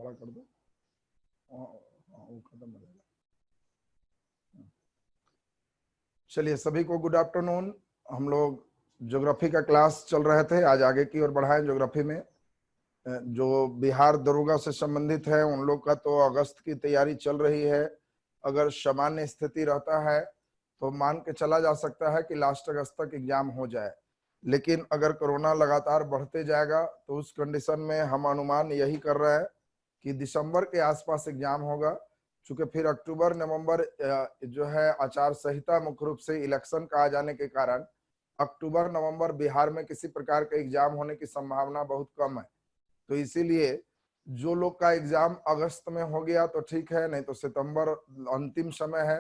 बड़ा कर दो। वो खत्म हो जाएगा। चलिए सभी को गुड आफ्टरनून। हम लोग ज्योग्राफी का क्लास चल रहे थे, आज आगे की ओर बढ़ाएं। ज्योग्राफी में जो बिहार दरोगा से संबंधित है उन लोग का तो अगस्त की तैयारी चल रही है। अगर सामान्य स्थिति रहता है तो मान के चला जा सकता है कि लास्ट अगस्त तक एग्जाम हो जाए, लेकिन अगर कोरोना लगातार बढ़ते जाएगा तो उस कंडीशन में हम अनुमान यही कर रहे हैं कि दिसंबर के आसपास एग्जाम होगा। चूंकि फिर अक्टूबर नवंबर जो है आचार संहिता मुख्य रूप से इलेक्शन का आ जाने के कारण अक्टूबर नवंबर बिहार में किसी प्रकार का एग्जाम होने की संभावना बहुत कम है। तो इसीलिए जो लोग का एग्जाम अगस्त में हो गया तो ठीक है, नहीं तो सितंबर अंतिम समय है।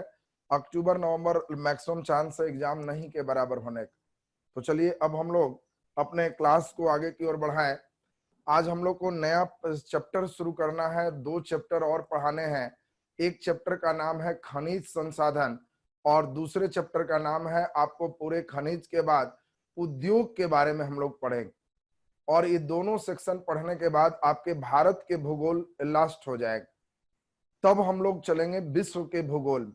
अक्टूबर नवंबर मैक्सिमम चांस है एग्जाम नहीं के बराबर होने का। तो चलिए अब हम लोग अपने क्लास को आगे की ओर बढ़ाएं। आज हम लोग को नया चैप्टर शुरू करना है, 2 चैप्टर और पढ़ाने हैं। एक चैप्टर का नाम है खनिज संसाधन और दूसरे चैप्टर का नाम है आपको पूरे खनिज के बाद उद्योग के बारे में हम लोग पढ़ेंगे। और ये दोनों सेक्शन पढ़ने के बाद आपके भारत के भूगोल लास्ट हो जाएगा। तब हम लोग चलेंगे विश्व के भूगोल,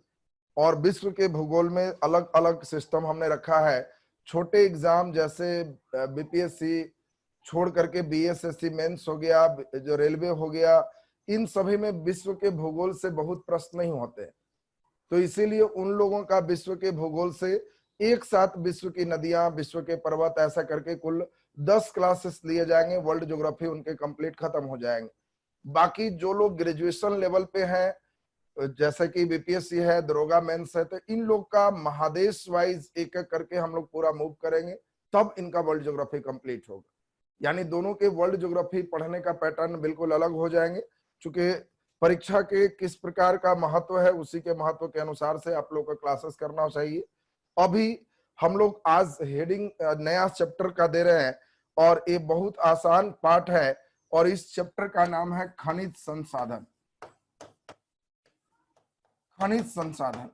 और विश्व के भूगोल में अलग अलग सिस्टम हमने रखा है। छोटे एग्जाम जैसे बीपीएससी छोड़ करके बीएसएससी मेंस हो गया, जो रेलवे हो गया, इन सभी में विश्व के भूगोल से बहुत प्रश्न नहीं होते। तो इसीलिए उन लोगों का विश्व के भूगोल से एक साथ विश्व की नदियां, विश्व के पर्वत, ऐसा करके कुल 10 क्लासेस लिए जाएंगे। वर्ल्ड ज्योग्राफी उनके कंप्लीट खत्म हो जाएंगे। बाकी जो लोग ग्रेजुएशन लेवल पे हैं, जैसे कि बीपीएससी है, दरोगा मेंस है, तो इन लोग का महादेश वाइज एक एक करके हम लोग पूरा मूव करेंगे, तब इनका वर्ल्ड ज्योग्राफी कंप्लीट होगा। यानी दोनों के वर्ल्ड ज्योग्राफी पढ़ने का पैटर्न बिल्कुल अलग हो जाएंगे। चूंकि परीक्षा के किस प्रकार का महत्व है उसी के महत्व के अनुसार से आप लोग का क्लासेस करना चाहिए। अभी हम लोग आज हेडिंग नया चैप्टर का दे रहे हैं और ये बहुत आसान पाठ है, और इस चैप्टर का नाम है खनिज संसाधन। खनिज संसाधन।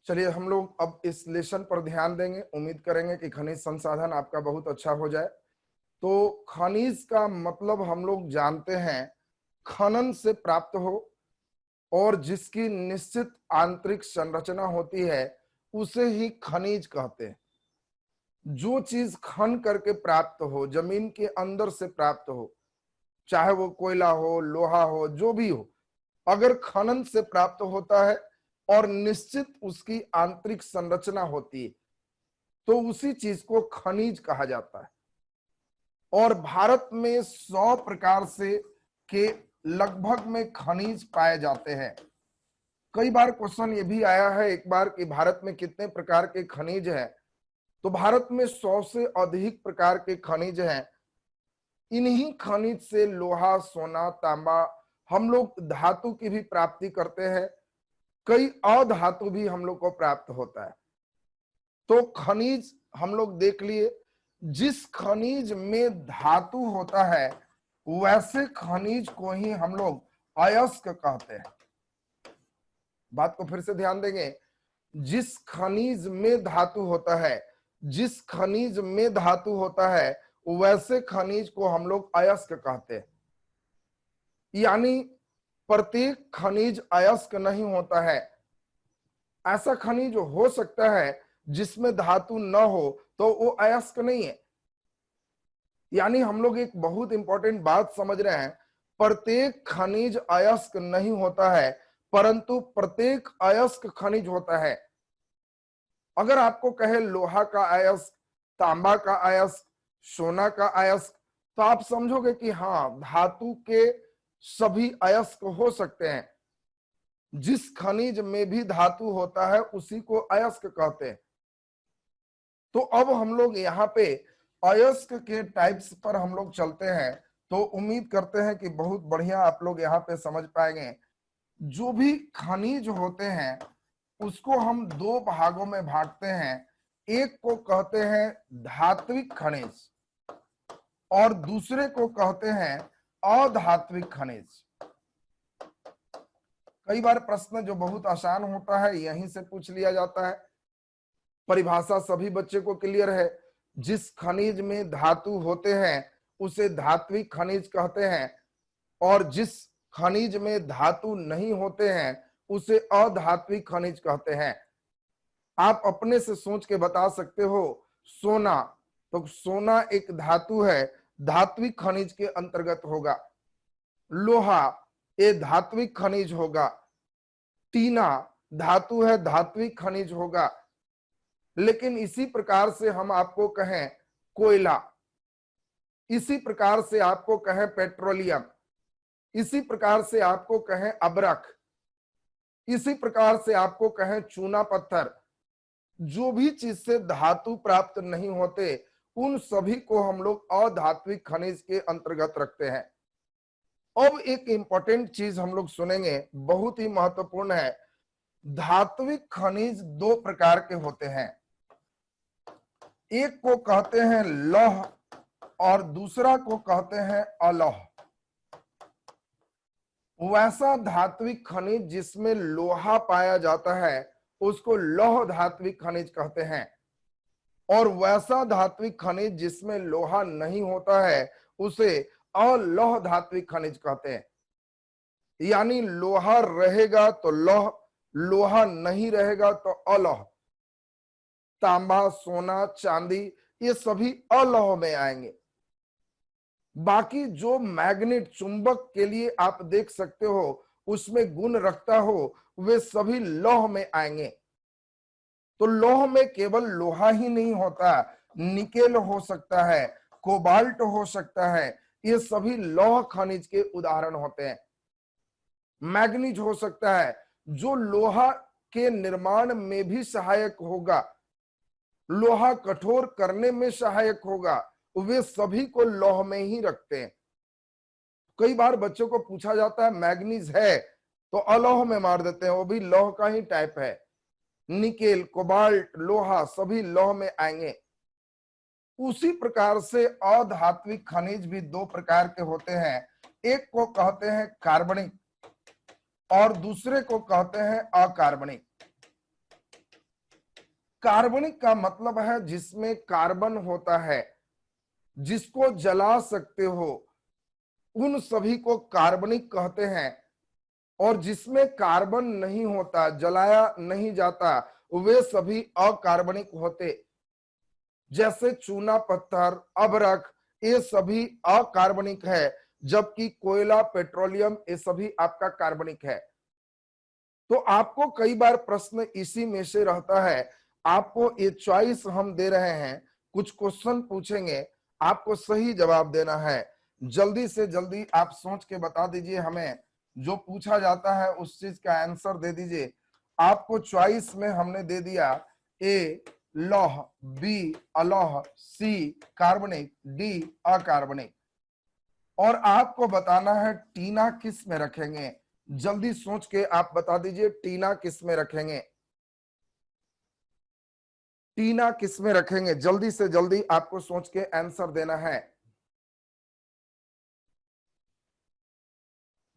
चलिए हम लोग अब इस लेसन पर ध्यान देंगे। उम्मीद करेंगे कि खनिज संसाधन आपका बहुत अच्छा हो जाए। तो खनिज का मतलब हम लोग जानते हैं खनन से प्राप्त हो और जिसकी निश्चित आंतरिक संरचना होती है उसे ही खनिज कहते हैं। जो चीज खन करके प्राप्त हो, जमीन के अंदर से प्राप्त हो, चाहे वो कोयला हो, लोहा हो, जो भी हो, अगर खनन से प्राप्त होता है और निश्चित उसकी आंतरिक संरचना होती है तो उसी चीज को खनिज कहा जाता है। और भारत में 100 प्रकार से के लगभग में खनिज पाए जाते हैं। कई बार क्वेश्चन ये भी आया है एक बार कि भारत में कितने प्रकार के खनिज हैं, तो भारत में 100 से अधिक प्रकार के खनिज हैं। इन्हीं खनिज से लोहा, सोना, तांबा, हम लोग धातु की भी प्राप्ति करते हैं। कई अधातु भी हम लोग को प्राप्त होता है। तो खनिज हम लोग देख लिए, जिस खनिज में धातु होता है वैसे खनिज को ही हम लोग अयस्क कहते हैं। बात को फिर से ध्यान देंगे, जिस खनिज में धातु होता है, जिस खनिज में धातु होता है वैसे खनिज को हम लोग अयस्क कहते हैं। यानी प्रत्येक खनिज अयस्क नहीं होता है। ऐसा खनिज हो सकता है जिसमें धातु न हो तो वो अयस्क नहीं है। यानी हम लोग एक बहुत इंपॉर्टेंट बात समझ रहे हैं, प्रत्येक खनिज अयस्क नहीं होता है परंतु प्रत्येक अयस्क खनिज होता है। अगर आपको कहे लोहा का अयस्क, तांबा का अयस्क, सोना का अयस्क, तो आप समझोगे कि हाँ, धातु के सभी अयस्क हो सकते हैं। जिस खनिज में भी धातु होता है उसी को अयस्क कहते हैं। तो अब हम लोग यहाँ पे अयस्क के टाइप्स पर हम लोग चलते हैं। तो उम्मीद करते हैं कि बहुत बढ़िया आप लोग यहाँ पे समझ पाएंगे। जो भी खनिज होते हैं उसको हम 2 भागों में बांटते हैं। एक को कहते हैं धात्विक खनिज और दूसरे को कहते हैं अधात्विक खनिज। कई बार प्रश्न जो बहुत आसान होता है यहीं से पूछ लिया जाता है। परिभाषा सभी बच्चे को क्लियर है। जिस खनिज में धातु होते हैं उसे धात्विक खनिज कहते हैं, और जिस खनिज में धातु नहीं होते हैं उसे अधात्विक खनिज कहते हैं। आप अपने से सोच के बता सकते हो, सोना, तो सोना एक धातु है, धात्विक खनिज के अंतर्गत होगा। लोहा ये धात्विक खनिज होगा। टीना धातु है, धात्विक खनिज होगा। लेकिन इसी प्रकार से हम आपको कहें कोयला, इसी प्रकार से आपको कहें पेट्रोलियम, इसी प्रकार से आपको कहें अबरख, इसी प्रकार से आपको कहें चूना पत्थर, जो भी चीज से धातु प्राप्त नहीं होते उन सभी को हम लोग अधात्विक खनिज के अंतर्गत रखते हैं। अब एक इंपॉर्टेंट चीज हम लोग सुनेंगे, बहुत ही महत्वपूर्ण है। धात्विक खनिज दो प्रकार के होते हैं, एक को कहते हैं लौह और दूसरा को कहते हैं अलौह। वैसा धात्विक खनिज जिसमें लोहा पाया जाता है उसको लौह धात्विक खनिज कहते हैं, और वैसा धात्विक खनिज जिसमें लोहा नहीं होता है उसे अलौह धात्विक खनिज कहते हैं। यानी लोहा रहेगा तो लौह, लोहा नहीं रहेगा तो अलौह। तांबा, सोना, चांदी ये सभी अलौह में आएंगे। बाकी जो मैग्नेट, चुंबक के लिए आप देख सकते हो उसमें गुण रखता हो, वे सभी लौह में आएंगे। तो लौह में केवल लोहा ही नहीं होता, निकेल हो सकता है, कोबाल्ट हो सकता है, ये सभी लौह खनिज के उदाहरण होते हैं। मैग्नीज हो सकता है, जो लोहा के निर्माण में भी सहायक होगा, लोहा कठोर करने में सहायक होगा, वे सभी को लौह में ही रखते हैं। कई बार बच्चों को पूछा जाता है मैग्नीज है तो अलौह में मार देते हैं, वो भी लौह का ही टाइप है। निकेल, कोबाल्ट, लोहा सभी लौह में आएंगे। उसी प्रकार से अधात्विक खनिज भी दो प्रकार के होते हैं, एक को कहते हैं कार्बनिक और दूसरे को कहते हैं अकार्बनिक। कार्बनिक का मतलब है जिसमें कार्बन होता है, जिसको जला सकते हो, उन सभी को कार्बनिक कहते हैं। और जिसमें कार्बन नहीं होता, जलाया नहीं जाता, वे सभी अकार्बनिक होते। जैसे चूना पत्थर, अबरख ये सभी अकार्बनिक है, जबकि कोयला, पेट्रोलियम ये सभी आपका कार्बनिक है। तो आपको कई बार प्रश्न इसी में से रहता है, आपको ये चॉइस हम दे रहे हैं, कुछ क्वेश्चन पूछेंगे, आपको सही जवाब देना है। जल्दी से जल्दी आप सोच के बता दीजिए, हमें जो पूछा जाता है उस चीज का आंसर दे दीजिए। आपको चॉइस में हमने दे दिया ए लौह, बी अलौह, सी कार्बनिक, डी अकार्बनिक। और आपको बताना है टीना किस में रखेंगे। जल्दी सोच के आप बता दीजिए टीना किस में रखेंगे, टीना किस में रखेंगे। जल्दी से जल्दी आपको सोच के आंसर देना है,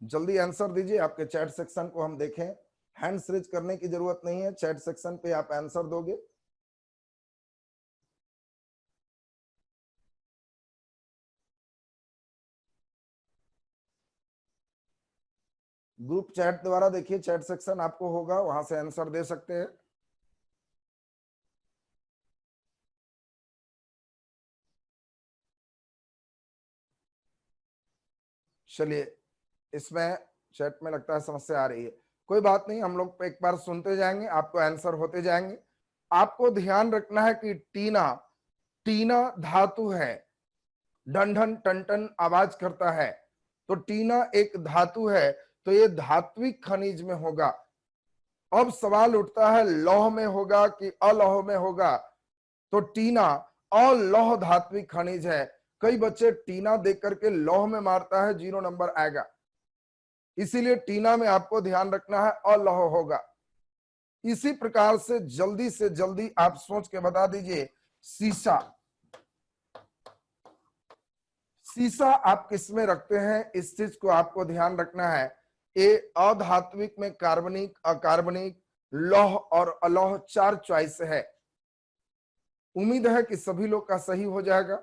जल्दी आंसर दीजिए। आपके चैट सेक्शन को हम देखें, हैंड्स रेज करने की जरूरत नहीं है, चैट सेक्शन पे आप आंसर दोगे। ग्रुप चैट द्वारा देखिए, चैट सेक्शन आपको होगा, वहां से आंसर दे सकते हैं। चलिए, इसमें चैट में लगता है समस्या आ रही है, कोई बात नहीं, हम लोग एक बार सुनते जाएंगे, आपको आंसर होते जाएंगे। आपको ध्यान रखना है कि टीना, टीना धातु है, ढन ढन टन टन आवाज करता है, तो टीना एक धातु है, तो ये धात्विक खनिज में होगा। अब सवाल उठता है लौह में होगा कि अलौह में होगा, तो टीना अलौह धात्विक खनिज है। कई बच्चे टीना देख करके लौह में मारता है, 0 नंबर आएगा। इसीलिए टीना में आपको ध्यान रखना है अलौह होगा। इसी प्रकार से जल्दी आप सोच के बता दीजिए सीसा, सीसा आप किस में रखते हैं, इस चीज को आपको ध्यान रखना है। ए अधात्विक में कार्बनिक, अकार्बनिक, लौह और अलौह 4 चॉइस है। उम्मीद है कि सभी लोग का सही हो जाएगा।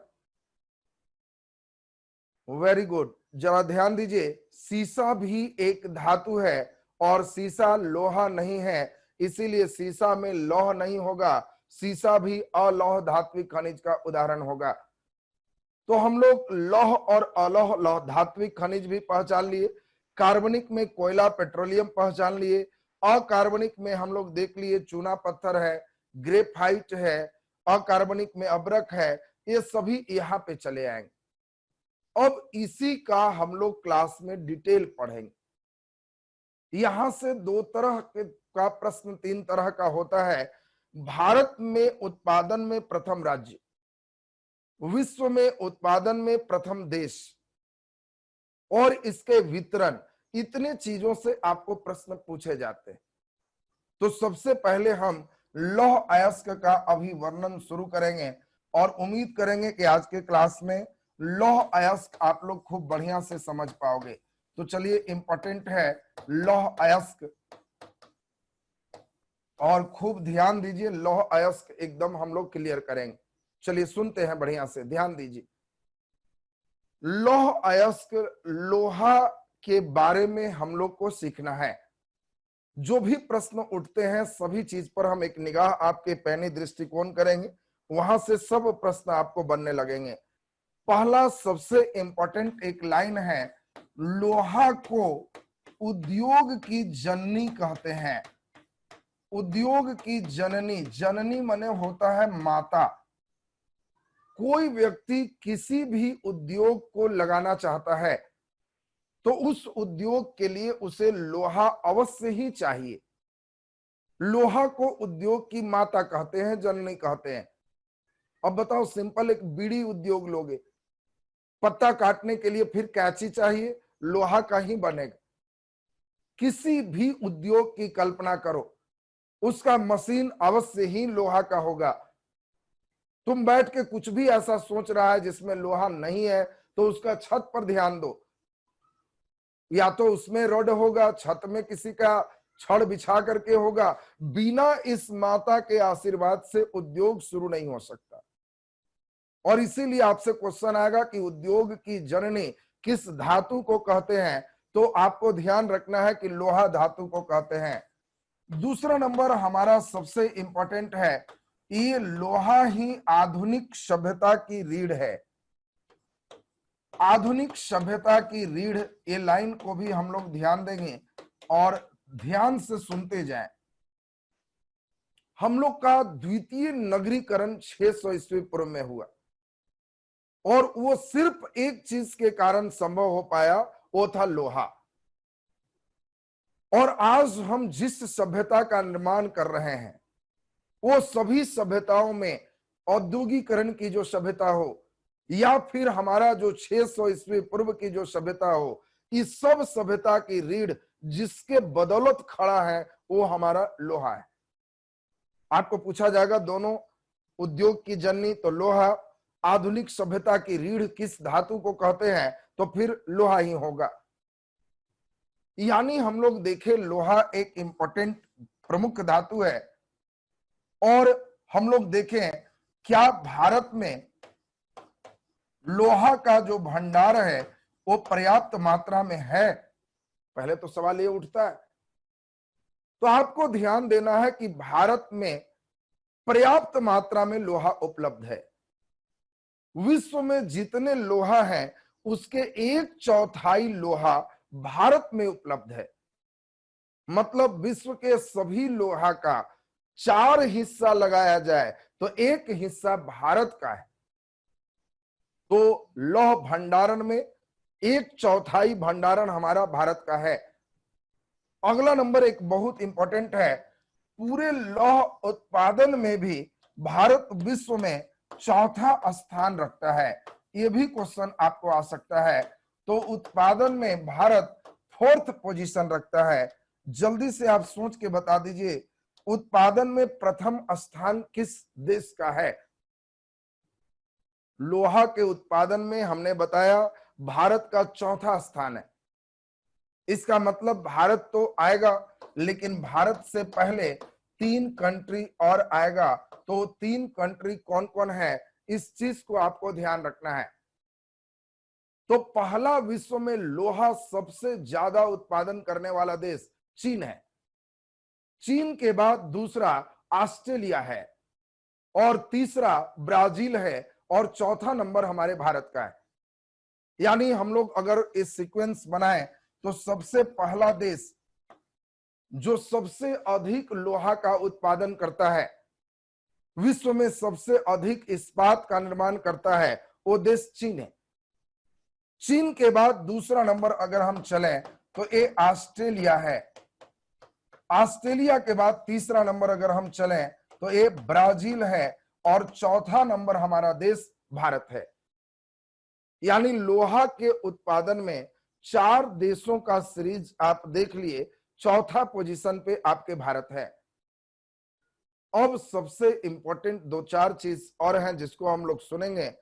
Very good. जरा ध्यान दीजिए, सीसा भी एक धातु है और सीसा लोहा नहीं है, इसीलिए सीसा में लौह नहीं होगा, सीसा भी अलौह धात्विक खनिज का उदाहरण होगा। तो हम लोग लौह और अलौह लौह धात्विक खनिज भी पहचान लिए, कार्बनिक में कोयला पेट्रोलियम पहचान लिए, अकार्बनिक में हम लोग देख लिए चूना पत्थर है, ग्रेफाइट है, अकार्बनिक में अब्रक है, ये सभी यहाँ पे चले आएंगे। अब इसी का हम लोग क्लास में डिटेल पढ़ेंगे। यहां से दो तरह का प्रश्न, तीन तरह का होता है। भारत में उत्पादन में प्रथम राज्य, विश्व में उत्पादन में प्रथम देश और इसके वितरण, इतने चीजों से आपको प्रश्न पूछे जाते हैं। तो सबसे पहले हम लौह अयस्क का अभी वर्णन शुरू करेंगे और उम्मीद करेंगे कि आज के क्लास में लौह अयस्क आप लोग खूब बढ़िया से समझ पाओगे। तो चलिए, इंपॉर्टेंट है लौह अयस्क, और खूब ध्यान दीजिए, लौह अयस्क एकदम हम लोग क्लियर करेंगे। चलिए सुनते हैं बढ़िया से, ध्यान दीजिए। लौह अयस्क, लोहा के बारे में हम लोग को सीखना है। जो भी प्रश्न उठते हैं सभी चीज पर हम एक निगाह आपके पैनी दृष्टिकोण करेंगे, वहां से सब प्रश्न आपको बनने लगेंगे। पहला सबसे इंपॉर्टेंट एक लाइन है, लोहा को उद्योग की जननी कहते हैं। उद्योग की जननी, जननी माने होता है माता। कोई व्यक्ति किसी भी उद्योग को लगाना चाहता है तो उस उद्योग के लिए उसे लोहा अवश्य ही चाहिए। लोहा को उद्योग की माता कहते हैं, जननी कहते हैं। अब बताओ, सिंपल एक बीड़ी उद्योग लोगे, पत्ता काटने के लिए फिर कैंची चाहिए, लोहा का ही बनेगा। किसी भी उद्योग की कल्पना करो, उसका मशीन अवश्य ही लोहा का होगा। तुम बैठ के कुछ भी ऐसा सोच रहा है जिसमें लोहा नहीं है तो उसका छत पर ध्यान दो, या तो उसमें रॉड होगा, छत में किसी का छड़ बिछा करके होगा। बिना इस माता के आशीर्वाद से उद्योग शुरू नहीं हो सकता। और इसीलिए आपसे क्वेश्चन आएगा कि उद्योग की जननी किस धातु को कहते हैं, तो आपको ध्यान रखना है कि लोहा धातु को कहते हैं। दूसरा नंबर हमारा सबसे इंपॉर्टेंट है, ये लोहा ही आधुनिक सभ्यता की रीढ़ है। आधुनिक सभ्यता की रीढ़, ये लाइन को भी हम लोग ध्यान देंगे और ध्यान से सुनते जाएं। हम लोग का द्वितीय नगरीकरण 600 ईस्वी पूर्व में हुआ और वो सिर्फ एक चीज के कारण संभव हो पाया, वो था लोहा। और आज हम जिस सभ्यता का निर्माण कर रहे हैं वो सभी सभ्यताओं में औद्योगिकरण की जो सभ्यता हो या फिर हमारा जो 600 ईस्वी पूर्व की जो सभ्यता हो, इस सब सभ्यता की रीढ़ जिसके बदौलत खड़ा है वो हमारा लोहा है। आपको पूछा जाएगा दोनों, उद्योग की जननी तो लोहा, आधुनिक सभ्यता की रीढ़ किस धातु को कहते हैं, तो फिर लोहा ही होगा। यानी हम लोग देखें, लोहा एक इंपॉर्टेंट प्रमुख धातु है। और हम लोग देखें, क्या भारत में लोहा का जो भंडार है वो पर्याप्त मात्रा में है? पहले तो सवाल ये उठता है। तो आपको ध्यान देना है कि भारत में पर्याप्त मात्रा में लोहा उपलब्ध है। विश्व में जितने लोहा है उसके 1/4 लोहा भारत में उपलब्ध है। मतलब विश्व के सभी लोहा का 4 हिस्सा लगाया जाए तो 1 हिस्सा भारत का है। तो लौह भंडारण में 1/4 भंडारण हमारा भारत का है। अगला नंबर एक बहुत इंपॉर्टेंट है, पूरे लौह उत्पादन में भी भारत विश्व में चौथा स्थान रखता है। यह भी क्वेश्चन आपको आ सकता है। तो उत्पादन में भारत 4th पोजीशन रखता है। जल्दी से आप सोच के बता दीजिए, उत्पादन में प्रथम स्थान किस देश का है? लोहा के उत्पादन में हमने बताया भारत का चौथा स्थान है। इसका मतलब भारत तो आएगा, लेकिन भारत से पहले 3 कंट्री और आएगा। तो 3 कंट्री कौन कौन है, इस चीज को आपको ध्यान रखना है। तो पहला विश्व में लोहा सबसे ज्यादा उत्पादन करने वाला देश चीन है। चीन के बाद दूसरा ऑस्ट्रेलिया है और तीसरा ब्राजील है और चौथा नंबर हमारे भारत का है। यानी हम लोग अगर इस सीक्वेंस बनाएं तो सबसे पहला देश जो सबसे अधिक लोहा का उत्पादन करता है, विश्व में सबसे अधिक इस्पात का निर्माण करता है, वो देश चीन है। चीन के बाद दूसरा नंबर अगर हम चलें तो ये ऑस्ट्रेलिया है। ऑस्ट्रेलिया के बाद तीसरा नंबर अगर हम चलें तो ये ब्राजील है और चौथा नंबर हमारा देश भारत है। यानी लोहा के उत्पादन में 4 देशों का सीरीज आप देख लिए, चौथा पोजीशन पे आपके भारत है। अब सबसे इंपॉर्टेंट 2-4 चीज और हैं जिसको हम लोग सुनेंगे।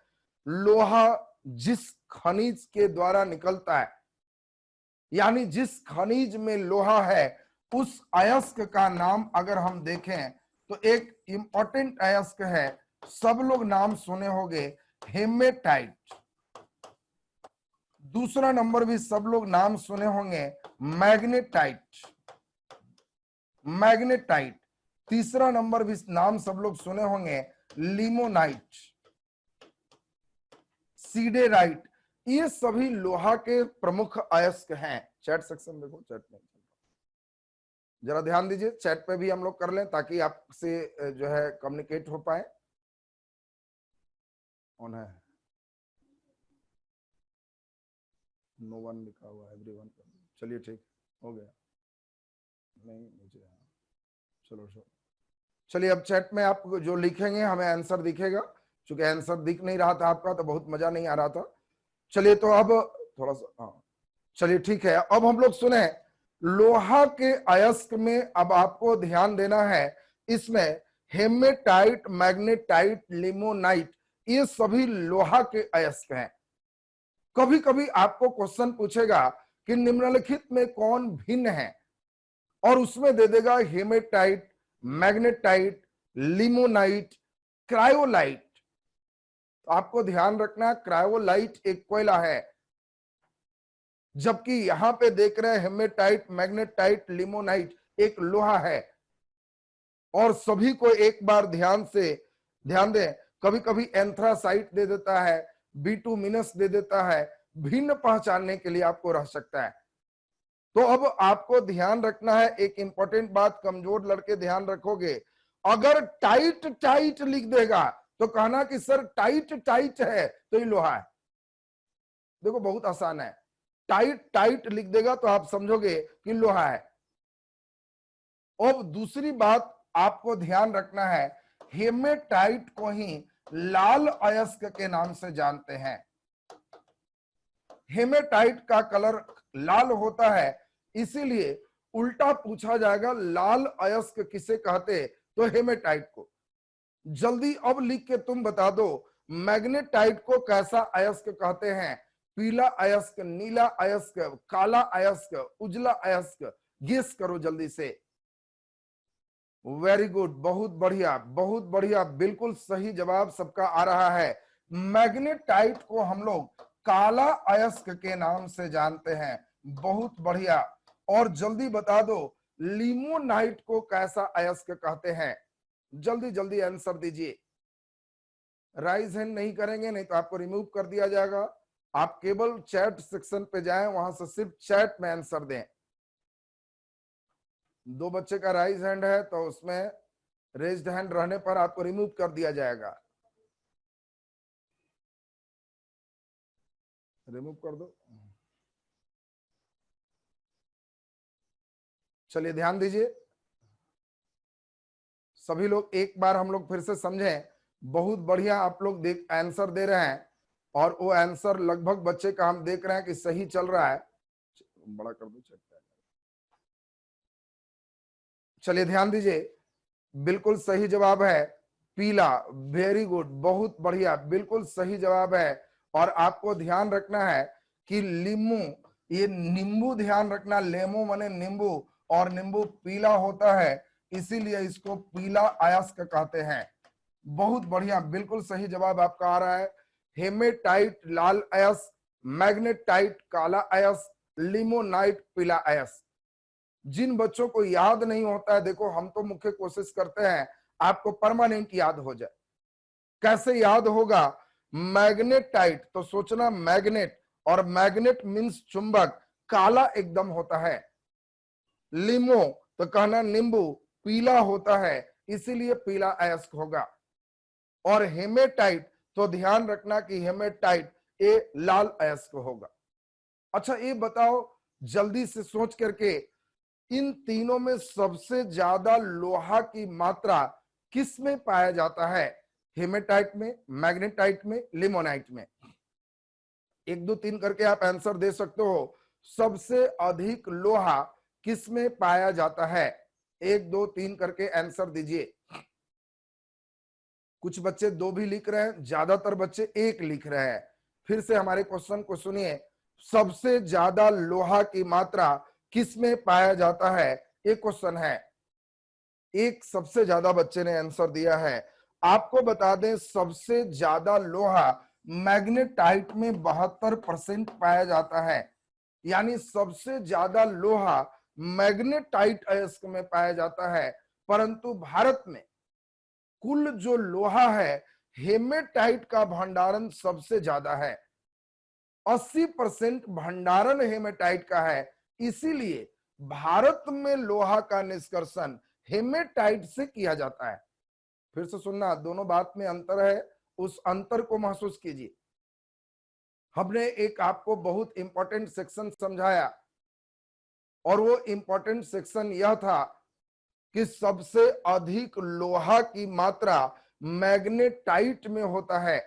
लोहा जिस खनिज के द्वारा निकलता है, यानी जिस खनिज में लोहा है उस अयस्क का नाम अगर हम देखें तो एक इंपॉर्टेंट अयस्क है, सब लोग नाम सुने होंगे, हेमेटाइट। दूसरा नंबर भी सब लोग नाम सुने होंगे, मैग्नेटाइट। मैग्नेटाइट। तीसरा नंबर भी नाम सब लोग सुने होंगे, लिमोनाइट, सीडेराइट। ये सभी लोहा के प्रमुख अयस्क हैं। चैट सेक्शन देखो, चैट में जरा ध्यान दीजिए, चैट पे भी हम लोग कर लें ताकि आपसे जो है कम्युनिकेट हो पाए। ऑन है, नो वन लिखा हुआ है, एवरीवन। चलिए ठीक हो गया। नहीं मुझे, चलो चलिए अब चैट में आप जो लिखेंगे हमें आंसर दिखेगा। क्योंकि आंसर दिख नहीं रहा था आपका तो बहुत मजा नहीं आ रहा था। चलिए तो अब थोड़ा सा, हाँ चलिए ठीक है। अब हम लोग सुने लोहा के अयस्क में, अब आपको ध्यान देना है इसमें हेमेटाइट, मैग्नेटाइट, लिमोनाइट, ये सभी लोहा के अयस्क हैं। कभी कभी आपको क्वेश्चन पूछेगा कि निम्नलिखित में कौन भिन्न है, और उसमें दे देगा हेमेटाइट, मैग्नेटाइट, लिमोनाइट, क्रायोलाइट। तो आपको ध्यान रखना, क्रायोलाइट एक कोयला है, जबकि यहां पे देख रहे हैं हेमेटाइट, मैग्नेटाइट, लिमोनाइट एक लोहा है। और सभी को एक बार ध्यान दें, कभी कभी एंथ्रासाइट दे देता है, बिटुमिनस दे देता है, भिन्न पहचानने के लिए आपको रह सकता है। तो अब आपको ध्यान रखना है एक इंपॉर्टेंट बात, कमजोर लड़के ध्यान रखोगे, अगर टाइट टाइट लिख देगा तो कहना कि सर टाइट टाइट है तो ये लोहा है। देखो बहुत आसान है, टाइट टाइट लिख देगा तो आप समझोगे कि लोहा है। अब दूसरी बात आपको ध्यान रखना है, हेमेटाइट को ही लाल अयस्क के नाम से जानते हैं। हेमेटाइट का कलर लाल होता है, इसीलिए उल्टा पूछा जाएगा लाल अयस्क किसे कहते, तो हेमेटाइट को। जल्दी अब लिख के तुम बता दो मैग्नेटाइट को कैसा अयस्क कहते हैं। पीला अयस्क, नीला अयस्क, काला अयस्क, उजला अयस्क, गेस करो जल्दी से। वेरी गुड, बहुत बढ़िया बहुत बढ़िया, बिल्कुल सही जवाब सबका आ रहा है। मैग्नेटाइट को हम लोग काला अयस्क के नाम से जानते हैं, बहुत बढ़िया। और जल्दी बता दो लिमोनाइट को कैसा अयस्क कहते हैं, जल्दी जल्दी आंसर दीजिए। राइज हैंड नहीं करेंगे नहीं तो आपको रिमूव कर दिया जाएगा। आप केवल चैट सेक्शन पे जाएं, वहां से सिर्फ चैट में आंसर दें। 2 बच्चे का राइज हैंड है तो उसमें रेज्ड हैंड रहने पर आपको रिमूव कर दिया जाएगा। रिमूव कर दो। चलिए ध्यान दीजिए सभी लोग, एक बार हम लोग फिर से समझें। बहुत बढ़िया आप लोग आंसर दे रहे हैं, और वो आंसर लगभग बच्चे का हम देख रहे हैं कि सही चल रहा है। बड़ा कर दो चेक। चलिए ध्यान दीजिए, बिल्कुल सही जवाब है पीला। वेरी गुड, बहुत बढ़िया, बिल्कुल सही जवाब है। और आपको ध्यान रखना है कि लीमू, ये नींबू ध्यान रखना, लेमू माने नींबू, और नींबू पीला होता है, इसीलिए इसको पीला अयस्क कहते हैं। बहुत बढ़िया, बिल्कुल सही जवाब आपका आ रहा है। हेमेटाइट लाल अयस्क, मैग्नेटाइट काला अयस्क, लिमोनाइट पीला अयस्क। जिन बच्चों को याद नहीं होता है, देखो हम तो मुख्य कोशिश करते हैं आपको परमानेंट याद हो जाए। कैसे याद होगा? मैग्नेटाइट तो सोचना मैग्नेट, और मैग्नेट मीन्स चुंबक, काला एकदम होता है। लिमो तो कहना नींबू, पीला होता है, इसीलिए पीला अयस्क होगा। और हेमेटाइट तो ध्यान रखना कि हेमेटाइट ये लाल अयस्क होगा। अच्छा ये बताओ जल्दी से सोच करके, इन तीनों में सबसे ज्यादा लोहा की मात्रा किस में पाया जाता है? हेमेटाइट में, मैग्नेटाइट में, लिमोनाइट में? 1 2 3 करके आप आंसर दे सकते हो। सबसे अधिक लोहा किस में पाया जाता है? 1 2 3 करके आंसर दीजिए। कुछ बच्चे 2 भी लिख रहे हैं, ज्यादातर बच्चे 1 लिख रहे हैं। फिर से हमारे क्वेश्चन को सुनिए। सबसे ज्यादा लोहा की मात्रा किस में पाया जाता है? एक क्वेश्चन है। एक सबसे ज्यादा बच्चे ने आंसर दिया है। आपको बता दें सबसे ज्यादा लोहा मैग्नेटाइट में 72% पाया जाता है। यानी सबसे ज्यादा लोहा मैग्नेटाइट अयस्क में पाया जाता है। परंतु भारत में कुल जो लोहा है, हेमेटाइट का भंडारण सबसे ज्यादा है। 80% भंडारण हेमेटाइट का है। इसीलिए भारत में लोहा का निष्कर्षण हेमेटाइट से किया जाता है। फिर से सुनना, दोनों बात में अंतर है, उस अंतर को महसूस कीजिए। हमने एक आपको बहुत इंपॉर्टेंट सेक्शन समझाया, और वो इंपॉर्टेंट सेक्शन यह था कि सबसे अधिक लोहा की मात्रा मैग्नेटाइट में होता है,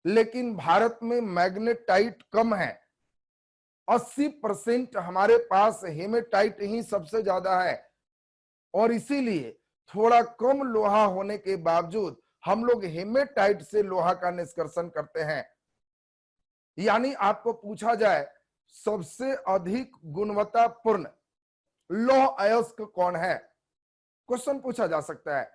लेकिन भारत में मैग्नेटाइट कम है। 80% हमारे पास हेमेटाइट ही सबसे ज्यादा है, और इसीलिए थोड़ा कम लोहा होने के बावजूद हम लोग हेमेटाइट से लोहा का निष्कर्षण करते हैं। यानी आपको पूछा जाए सबसे अधिक गुणवत्तापूर्ण लौह अयस्क कौन है, क्वेश्चन पूछा जा सकता है।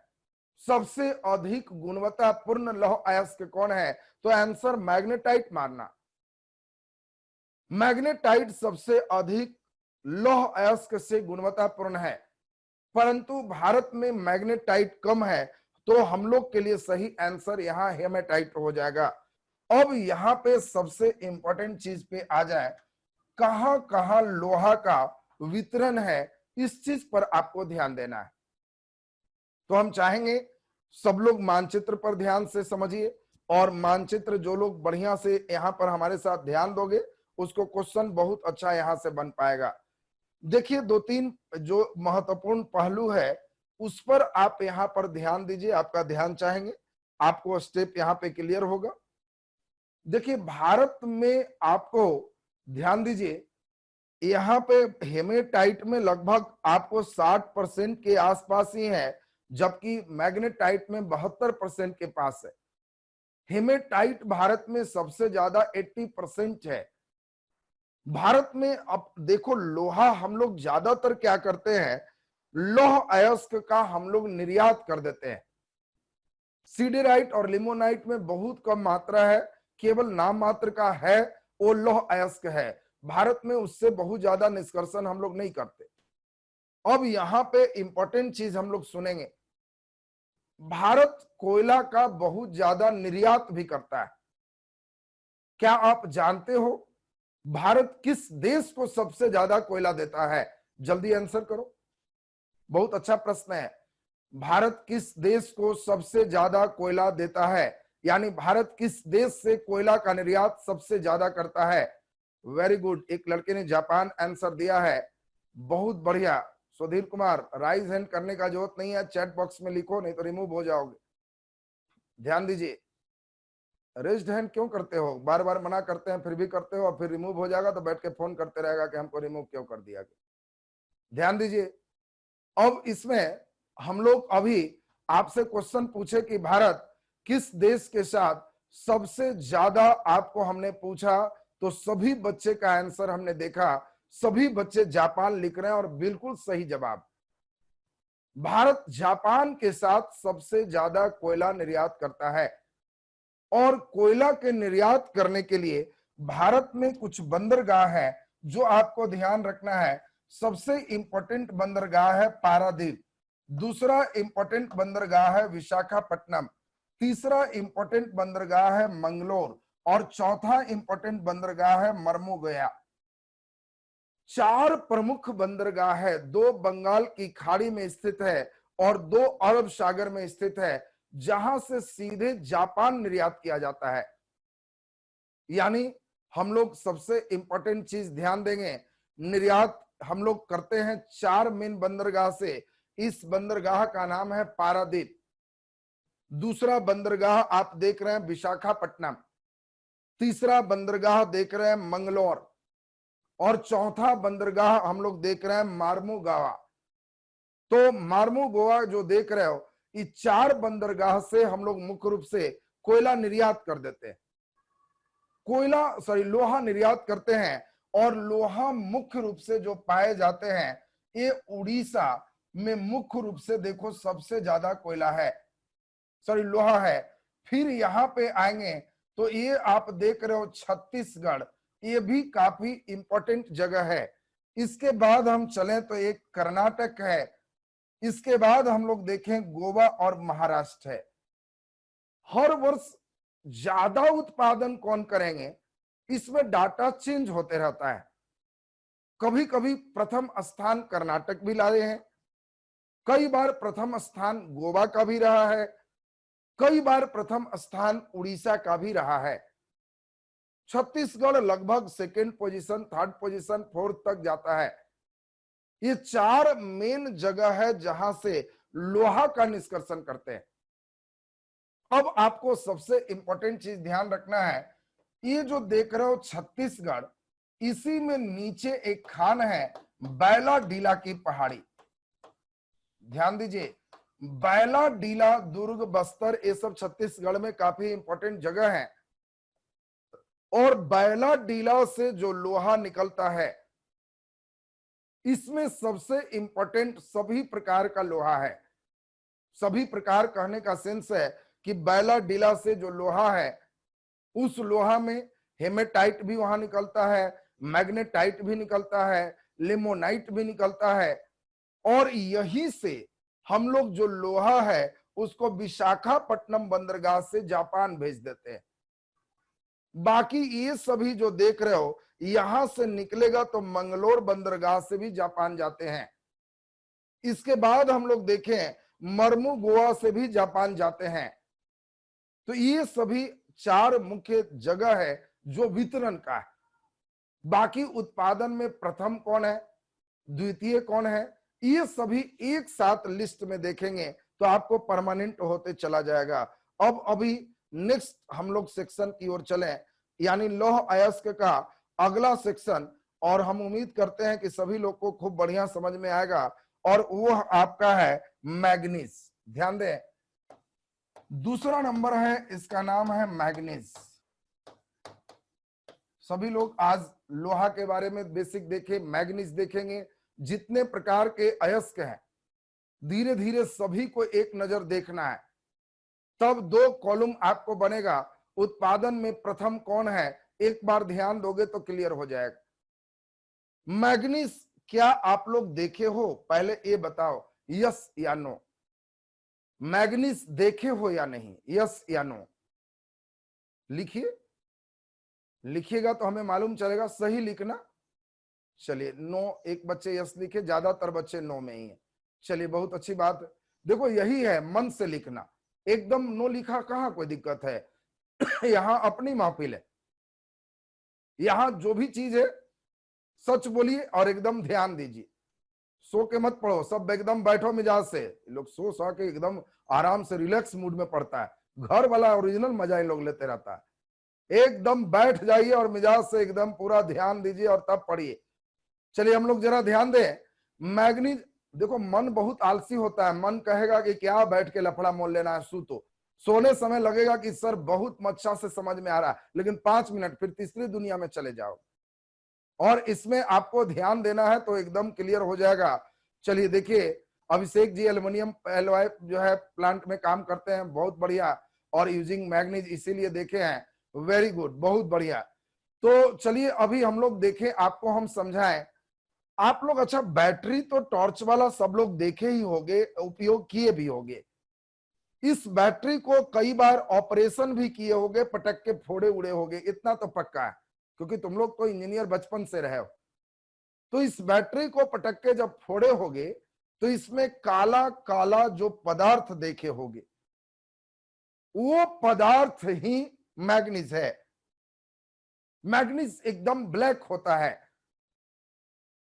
सबसे अधिक गुणवत्तापूर्ण लौह अयस्क कौन है? तो आंसर मैग्नेटाइट मानना। मैग्नेटाइट सबसे अधिक लौह अयस्क से गुणवत्तापूर्ण है, परंतु भारत में मैग्नेटाइट कम है, तो हम लोग के लिए सही आंसर यहां हेमेटाइट हो जाएगा। अब यहां पे सबसे इंपॉर्टेंट चीज पे आ जाए, कहां कहां लोहा का वितरण है, इस चीज पर आपको ध्यान देना है। तो हम चाहेंगे सब लोग मानचित्र पर ध्यान से समझिए, और मानचित्र जो लोग बढ़िया से यहां पर हमारे साथ ध्यान दोगे, उसको क्वेश्चन बहुत अच्छा यहां से बन पाएगा। देखिए 2 3 जो महत्वपूर्ण पहलू है, उस पर आप यहां पर ध्यान दीजिए। आपका ध्यान चाहेंगे, आपको स्टेप यहां पे क्लियर होगा। देखिए भारत में आपको ध्यान दीजिए, यहाँ पे हेमेटाइट में लगभग आपको 60% के आसपास ही है, जबकि मैग्नेटाइट में 72% के पास है। हेमेटाइट भारत में सबसे ज्यादा 80% है। भारत में अब देखो लोहा हम लोग ज्यादातर क्या करते हैं, लौह अयस्क का हम लोग निर्यात कर देते हैं। सीडेराइट और लिमोनाइट में बहुत कम मात्रा है, केवल नाम मात्र का है, वो लौह अयस्क है। भारत में उससे बहुत ज्यादा निष्कर्षण हम लोग नहीं करते। अब यहां पे इंपॉर्टेंट चीज हम लोग सुनेंगे, भारत कोयला का बहुत ज्यादा निर्यात भी करता है। क्या आप जानते हो भारत किस देश को सबसे ज्यादा कोयला देता है? जल्दी आंसर करो, बहुत अच्छा प्रश्न है। भारत किस देश को सबसे ज्यादा कोयला देता है, यानी भारत किस देश से कोयला का निर्यात सबसे ज्यादा करता है? वेरी गुड, एक लड़के ने जापान आंसर दिया है, बहुत बढ़िया। सुधीर कुमार, राइज हैंड करने का जरूरत नहीं है, चैट बॉक्स में लिखो, नहीं तो रिमूव हो जाओगे। ध्यान दीजिए, रेज्ड हैंड क्यों करते हो? बार बार मना करते हैं फिर भी करते हो, और फिर रिमूव हो जाएगा तो बैठ के फोन करते रहेगा कि हमको रिमूव क्यों कर दिया गया। ध्यान दीजिए, अब इसमें हम लोग अभी आपसे क्वेश्चन पूछे कि भारत किस देश के साथ सबसे ज्यादा, आपको हमने पूछा तो सभी बच्चे का आंसर हमने देखा, सभी बच्चे जापान लिख रहे हैं, और बिल्कुल सही जवाब। भारत जापान के साथ सबसे ज्यादा कोयला निर्यात करता है, और कोयला के निर्यात करने के लिए भारत में कुछ बंदरगाह है जो आपको ध्यान रखना है। सबसे इंपॉर्टेंट बंदरगाह है पारादीप, दूसरा इंपॉर्टेंट बंदरगाह है विशाखापट्टनम, तीसरा इंपॉर्टेंट बंदरगाह है मंगलोर और चौथा इंपॉर्टेंट बंदरगाह है मर्मुगया। चार प्रमुख बंदरगाह है, दो बंगाल की खाड़ी में स्थित है और दो अरब सागर में स्थित है, जहां से सीधे जापान निर्यात किया जाता है। यानी हम लोग सबसे इंपॉर्टेंट चीज ध्यान देंगे, निर्यात हम लोग करते हैं चार मेन बंदरगाह से। इस बंदरगाह का नाम है पारादीप, दूसरा बंदरगाह आप देख रहे हैं विशाखापट्टनम, तीसरा बंदरगाह देख रहे हैं मंगलौर और चौथा बंदरगाह हम लोग देख रहे हैं मार्मुगावा। तो मार्मुगोवा जो देख रहे हो, इस चार बंदरगाह से हम लोग मुख्य रूप से कोयला निर्यात कर देते हैं, लोहा निर्यात करते हैं। और लोहा मुख्य रूप से जो पाए जाते हैं, ये उड़ीसा में मुख्य रूप से देखो सबसे ज्यादा कोयला है, लोहा है। फिर यहाँ पे आएंगे तो ये आप देख रहे हो छत्तीसगढ़, ये भी काफी इंपॉर्टेंट जगह है। इसके बाद हम चलें तो एक कर्नाटक है, इसके बाद हम लोग देखें गोवा और महाराष्ट्र है। हर वर्ष ज्यादा उत्पादन कौन करेंगे, इसमें डाटा चेंज होते रहता है। कभी कभी प्रथम स्थान कर्नाटक भी लाए हैं, कई बार प्रथम स्थान गोवा का भी रहा है, कई बार प्रथम स्थान उड़ीसा का भी रहा है। छत्तीसगढ़ लगभग second position, third position, fourth तक जाता है। ये चार मेन जगह है जहां से लोहा का निष्कर्षण करते हैं। अब आपको सबसे इंपॉर्टेंट चीज ध्यान रखना है, ये जो देख रहे हो छत्तीसगढ़, इसी में नीचे एक खान है बैला डीला की पहाड़ी। ध्यान दीजिए, बैला डीला, दुर्ग, बस्तर, ये सब छत्तीसगढ़ में काफी इंपॉर्टेंट जगह है। और बैला डीला से जो लोहा निकलता है, इसमें सबसे इंपॉर्टेंट सभी प्रकार का लोहा है। सभी प्रकार कहने का सेंस है कि बैला डीला से जो लोहा है, उस लोहा में हेमेटाइट भी वहां निकलता है, मैग्नेटाइट भी निकलता है, लिमोनाइट भी निकलता है। और यही से हम लोग जो लोहा है उसको विशाखापट्टनम बंदरगाह से जापान भेज देते हैं। बाकी ये सभी जो देख रहे हो, यहां से निकलेगा तो मंगलोर बंदरगाह से भी जापान जाते हैं। इसके बाद हम लोग देखें मर्मू गोवा से भी जापान जाते हैं। तो ये सभी चार मुख्य जगह है जो वितरण का है। बाकी उत्पादन में प्रथम कौन है, द्वितीय कौन है, ये सभी एक साथ लिस्ट में देखेंगे तो आपको परमानेंट होते चला जाएगा। अब अभी नेक्स्ट हम लोग सेक्शन की ओर चलें, यानी लौह अयस्क का अगला सेक्शन। और हम उम्मीद करते हैं कि सभी लोग को खूब बढ़िया समझ में आएगा, और वो आपका है मैग्नीज। ध्यान दें, दूसरा नंबर है, इसका नाम है मैग्नीज। सभी लोग आज लोहा के बारे में बेसिक देखे, मैग्नीज देखेंगे। जितने प्रकार के अयस्क हैं, धीरे धीरे सभी को एक नजर देखना है, तब दो कॉलम आपको बनेगा। उत्पादन में प्रथम कौन है, एक बार ध्यान दोगे तो क्लियर हो जाएगा। मैग्नीज क्या आप लोग देखे हो, पहले ये बताओ, यस या नो। मैग्नीज देखे हो या नहीं, यस या नो लिखिए। लिखिएगा तो हमें मालूम चलेगा, सही लिखना। चलिए, नो एक बच्चे यस लिखे, ज्यादातर बच्चे नो में ही है। चलिए, बहुत अच्छी बात। देखो यही है, मन से लिखना। एकदम नो लिखा कहाँ कोई दिक्कत है। यहाँ अपनी महफिल है, यहाँ जो भी चीज है सच बोलिए और एकदम ध्यान दीजिए। सो के मत पढ़ो, सब एकदम बैठो मिजाज से। लोग सो के एकदम आराम से रिलैक्स मूड में पढ़ता है, घर वाला ओरिजिनल मजा इन लोग लेते रहता है। एकदम बैठ जाइए और मिजाज से एकदम पूरा ध्यान दीजिए और तब पढ़िए। चलिए हम लोग जरा ध्यान दें। मैग्नीज, देखो मन बहुत आलसी होता है, मन कहेगा कि क्या बैठ के लफड़ा मोल लेना है, सोने समय लगेगा कि सर बहुत अच्छा से समझ में आ रहा है, लेकिन 5 मिनट फिर तीसरी दुनिया में चले जाओ। और इसमें आपको ध्यान देना है तो एकदम क्लियर हो जाएगा। चलिए देखिए, अभिषेक जी एल्युमिनियम एलॉय जो है प्लांट में काम करते हैं, बहुत बढ़िया, और यूजिंग मैग्नीज इसीलिए देखे हैं। वेरी गुड, बहुत बढ़िया। तो चलिए अभी हम लोग देखें, आपको हम समझाएं। आप लोग, अच्छा बैटरी तो टॉर्च वाला सब लोग देखे ही होंगे, उपयोग किए भी होंगे। इस बैटरी को कई बार ऑपरेशन भी किए होंगे, पटक के फोड़े उड़े होंगे, इतना तो पक्का है, क्योंकि तुम लोग तो इंजीनियर बचपन से रहे हो। तो इस बैटरी को पटक के जब फोड़े होगे तो इसमें काला काला जो पदार्थ देखे होंगे, वो पदार्थ ही मैग्नीज है। मैग्नीज एकदम ब्लैक होता है।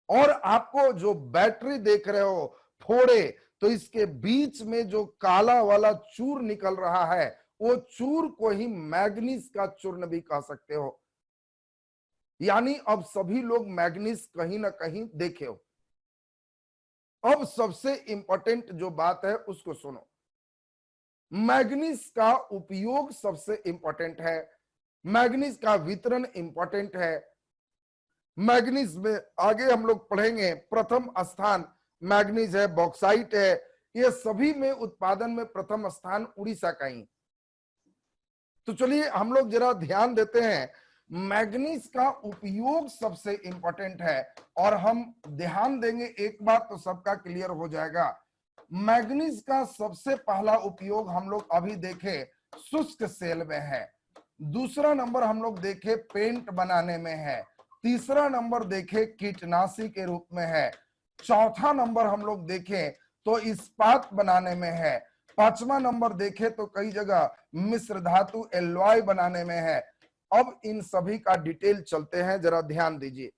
और आपको जो बैटरी देख रहे हो फोड़े, तो इसके बीच में जो काला वाला चूर निकल रहा है, वो चूर को ही मैग्नीज का चूर्ण भी कह सकते हो। यानी अब सभी लोग मैग्नीज कहीं ना कहीं देखे हो। अब सबसे इंपॉर्टेंट जो बात है उसको सुनो। मैग्नीज का उपयोग सबसे इंपॉर्टेंट है, मैग्नीज का वितरण इंपॉर्टेंट है। मैग्नीज में आगे हम लोग पढ़ेंगे, प्रथम स्थान मैग्नीज है, बॉक्साइट है, ये सभी में उत्पादन में प्रथम स्थान उड़ीसा का ही। तो चलिए हम लोग जरा ध्यान देते हैं, मैग्नीज का उपयोग सबसे इंपॉर्टेंट है। और हम ध्यान देंगे, एक बात तो सबका क्लियर हो जाएगा। मैग्नीज का सबसे पहला उपयोग हम लोग अभी देखे शुष्क सेल में है, दूसरा नंबर हम लोग देखे पेंट बनाने में है, तीसरा नंबर देखे कीटनाशी के रूप में है, चौथा नंबर हम लोग देखें तो इस्पात बनाने में है, पांचवा नंबर देखे तो कई जगह मिश्र धातु एलॉय बनाने में है। अब इन सभी का डिटेल चलते हैं, जरा ध्यान दीजिए।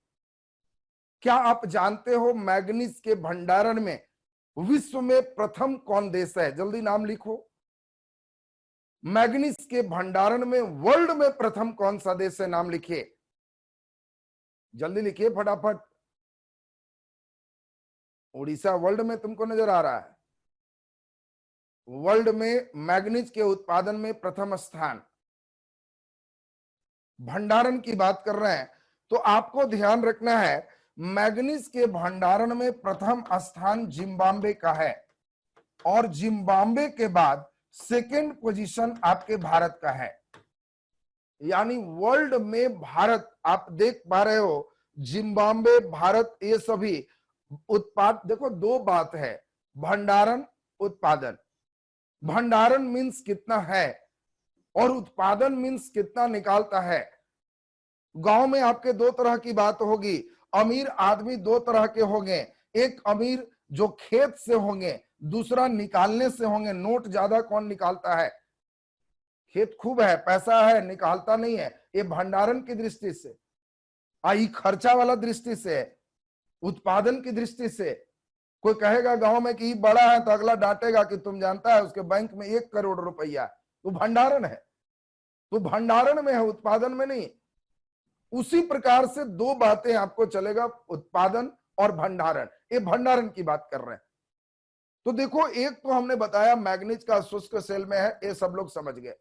क्या आप जानते हो मैग्नीज के भंडारण में विश्व में प्रथम कौन देश है? जल्दी नाम लिखो। मैग्नीज के भंडारण में वर्ल्ड में प्रथम कौन सा देश है? नाम लिखिए, जल्दी लिखिए फटाफट। उड़ीसा वर्ल्ड में तुमको नजर आ रहा है? वर्ल्ड में मैग्नीज के उत्पादन में प्रथम स्थान। भंडारण की बात कर रहे हैं तो आपको ध्यान रखना है, मैग्नीज के भंडारण में प्रथम स्थान जिम्बाब्वे का है, और जिम्बाब्वे के बाद सेकेंड पोजीशन आपके भारत का है। यानी वर्ल्ड में भारत, आप देख पा रहे हो, जिम्बाब्वे, भारत, ये सभी उत्पाद। देखो दो बात है, भंडारण, उत्पादन। भंडारण मीन्स कितना है और उत्पादन मीन्स कितना निकालता है। गांव में आपके दो तरह की बात होगी, अमीर आदमी दो तरह के होंगे, एक अमीर जो खेत से होंगे, दूसरा निकालने से होंगे। नोट ज्यादा कौन निकालता है? खेत खूब है, पैसा है, निकालता नहीं है। ये भंडारण की दृष्टि से, आई खर्चा वाला दृष्टि से, उत्पादन की दृष्टि से। कोई कहेगा गांव में कि बड़ा है तो अगला डांटेगा कि तुम जानता है उसके बैंक में 1 करोड़ रुपया, तो भंडारण है। तो भंडारण में है, उत्पादन में नहीं। उसी प्रकार से दो बातें आपको चलेगा, उत्पादन और भंडारण। ये भंडारण की बात कर रहे हैं। तो देखो, एक तो हमने बताया मैग्नीज का शुष्क सेल में है, ये सब लोग समझ गए।